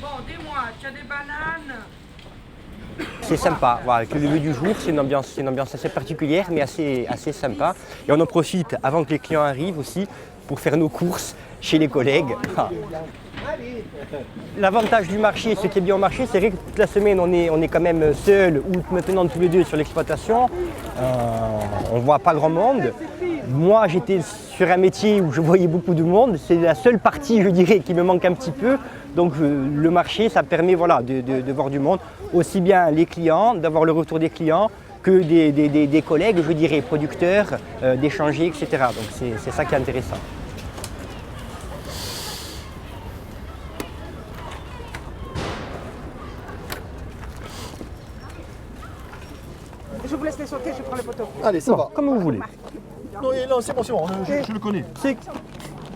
Bon, dis-moi, tu as des bananes? C'est sympa, voilà, avec le lever du jour, c'est une ambiance assez particulière mais assez sympa. Et on en profite avant que les clients arrivent aussi pour faire nos courses chez les collègues. L'avantage du marché, ce qui est bien au marché, c'est vrai que toute la semaine on est quand même seul ou maintenant tous les deux sur l'exploitation. On ne voit pas grand monde. Moi j'étais sur un métier où je voyais beaucoup de monde, c'est la seule partie je dirais qui me manque un petit peu. Donc le marché ça permet voilà, de voir du monde, aussi bien les clients, d'avoir le retour des clients que des collègues, je dirais producteurs, d'échanger, etc. Donc c'est ça qui est intéressant. Je vous laisse les sauter, je prends les poteaux. Allez, ça va. Comme vous voulez. Non, c'est bon, je le connais.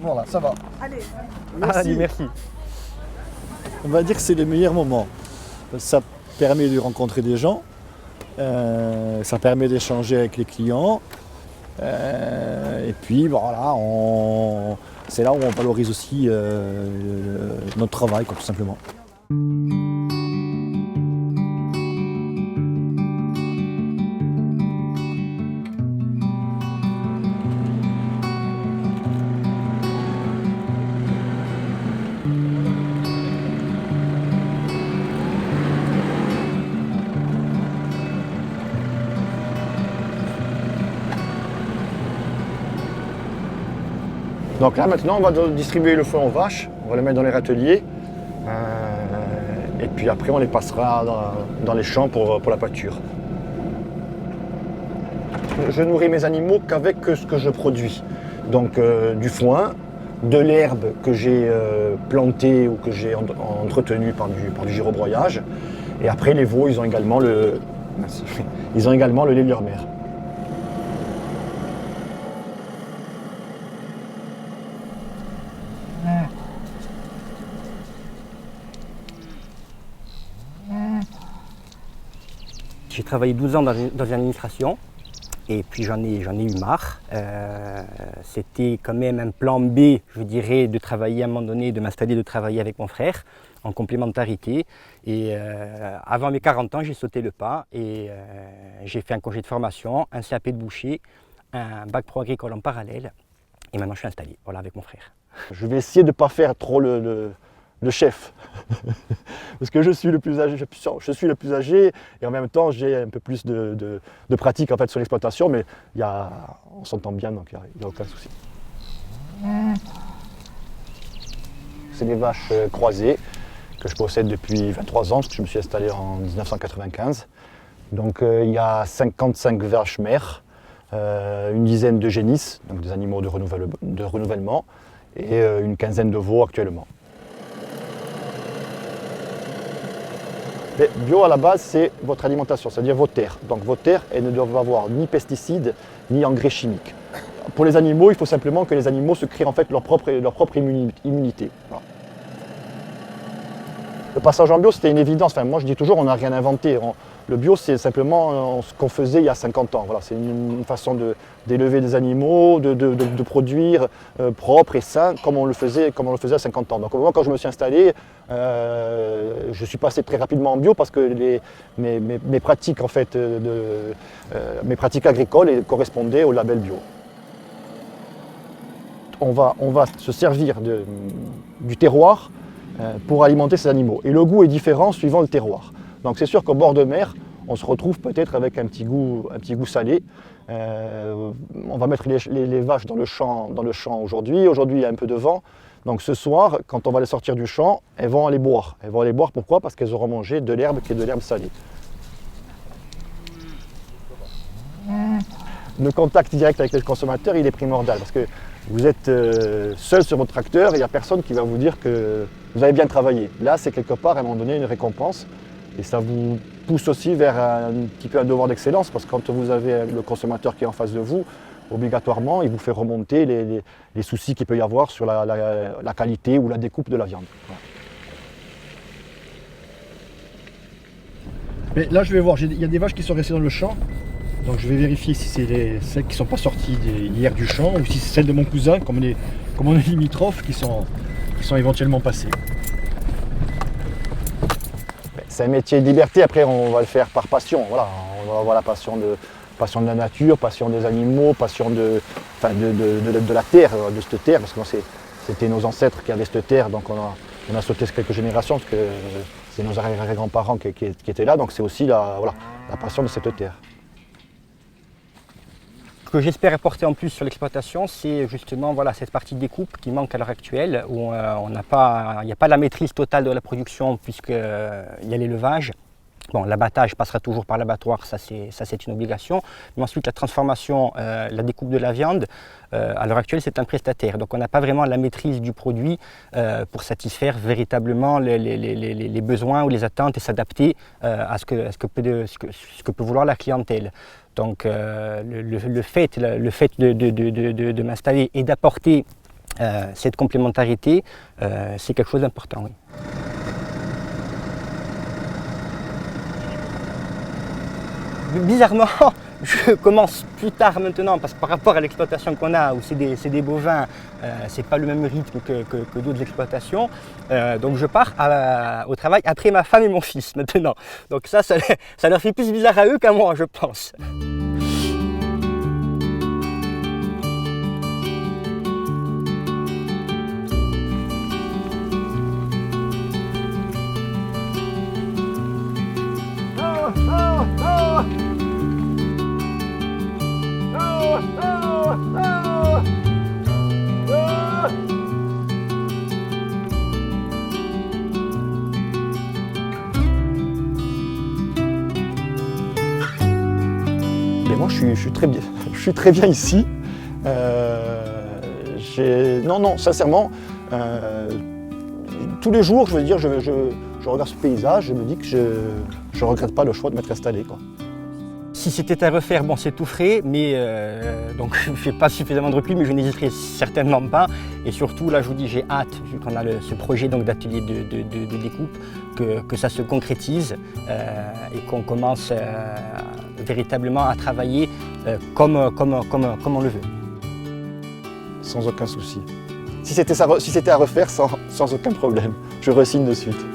Voilà, ça va. Allez. Allez, merci. On va dire que c'est le meilleur moment. Ça permet de rencontrer des gens, ça permet d'échanger avec les clients. Et puis voilà, c'est là où on valorise aussi notre travail, quoi, tout simplement. Donc là maintenant on va distribuer le foin aux vaches, on va le mettre dans les râteliers et puis après on les passera dans les champs pour la pâture. Je nourris mes animaux qu'avec ce que je produis, donc du foin, de l'herbe que j'ai plantée ou que j'ai entretenue par du girobroyage, et après les veaux ils ont également le lait de leur mère. J'ai travaillé 12 ans dans l'administration et puis j'en ai eu marre. C'était quand même un plan B, je dirais, de travailler à un moment donné, de m'installer, de travailler avec mon frère en complémentarité. Et avant mes 40 ans, j'ai sauté le pas et j'ai fait un congé de formation, un CAP de boucher, un bac pro agricole en parallèle. Et maintenant, je suis installé, voilà, avec mon frère. Je vais essayer de ne pas faire trop le chef, parce que je suis le plus âgé, et en même temps j'ai un peu plus de pratique en fait, sur l'exploitation, mais on s'entend bien, donc il n'y a aucun souci. C'est des vaches croisées que je possède depuis 23 ans, parce que je me suis installé en 1995. Donc il y a 55 vaches mères, une dizaine de génisses, donc des animaux de renouvellement, et une quinzaine de veaux actuellement. Mais bio à la base, c'est votre alimentation, c'est-à-dire vos terres. Donc vos terres, elles ne doivent avoir ni pesticides, ni engrais chimiques. Pour les animaux, il faut simplement que les animaux se créent en fait leur propre immunité. Voilà. Le passage en bio, c'était une évidence. Enfin, moi, je dis toujours, on n'a rien inventé. Le bio, c'est simplement ce qu'on faisait il y a 50 ans. Voilà, c'est une façon d'élever des animaux, de produire propre et sain, comme on le faisait à 50 ans. Donc, au moment quand je me suis installé, je suis passé très rapidement en bio parce que mes pratiques, en fait, mes pratiques agricoles correspondaient au label bio. On va se servir du terroir pour alimenter ces animaux. Et le goût est différent suivant le terroir. Donc c'est sûr qu'au bord de mer, on se retrouve peut-être avec un petit goût salé. On va mettre les vaches dans le champ aujourd'hui. Aujourd'hui, il y a un peu de vent. Donc ce soir, quand on va les sortir du champ, elles vont aller boire. Elles vont aller boire pourquoi? Parce qu'elles auront mangé de l'herbe qui est de l'herbe salée. Le contact direct avec le consommateur, il est primordial parce que vous êtes seul sur votre tracteur et il n'y a personne qui va vous dire que vous avez bien travaillé. Là, c'est quelque part, à un moment donné, une récompense et ça vous pousse aussi vers un petit peu un devoir d'excellence parce que quand vous avez le consommateur qui est en face de vous, obligatoirement, il vous fait remonter les soucis qu'il peut y avoir sur la qualité ou la découpe de la viande. Voilà. Mais là, je vais voir, il y a des vaches qui sont restées dans le champ. Donc je vais vérifier si c'est celles qui ne sont pas sorties hier du champ ou si c'est celles de mon cousin, comme on est limitrophes, qui sont éventuellement passées. C'est un métier de liberté, après on va le faire par passion. Voilà, on va avoir la passion de la nature, passion des animaux, passion de la terre, de cette terre, parce que c'était nos ancêtres qui avaient cette terre, donc on a sauté quelques générations, parce que c'est nos arrière-grands-parents qui étaient là, donc c'est aussi la passion de cette terre. Ce que j'espère apporter en plus sur l'exploitation, c'est justement voilà, cette partie découpe qui manque à l'heure actuelle, où il n'y a pas la maîtrise totale de la production puisqu'il y a l'élevage. Bon, l'abattage passera toujours par l'abattoir, ça c'est une obligation. Mais ensuite la transformation, la découpe de la viande, à l'heure actuelle c'est un prestataire. Donc on n'a pas vraiment la maîtrise du produit pour satisfaire véritablement les besoins ou les attentes et s'adapter à ce que peut vouloir la clientèle. Donc le fait de m'installer et d'apporter cette complémentarité, c'est quelque chose d'important. Oui. Bizarrement, je commence plus tard maintenant parce que par rapport à l'exploitation qu'on a où c'est des bovins, c'est pas le même rythme que d'autres exploitations. Donc je pars au travail après ma femme et mon fils maintenant. Donc ça leur fait plus bizarre à eux qu'à moi, je pense. Mais moi je suis très bien ici. Non, sincèrement, tous les jours, je veux dire, je regarde ce paysage, je me dis que je ne regrette pas le choix de m'être installé, quoi. Si c'était à refaire, bon c'est tout frais, mais donc je n'ai pas suffisamment de recul, mais je n'hésiterai certainement pas. Et surtout, là je vous dis, j'ai hâte, vu qu'on a ce projet d'atelier de découpe, que ça se concrétise et qu'on commence véritablement à travailler comme on le veut. Sans aucun souci. Si c'était à refaire, sans aucun problème. Je re-signe de suite.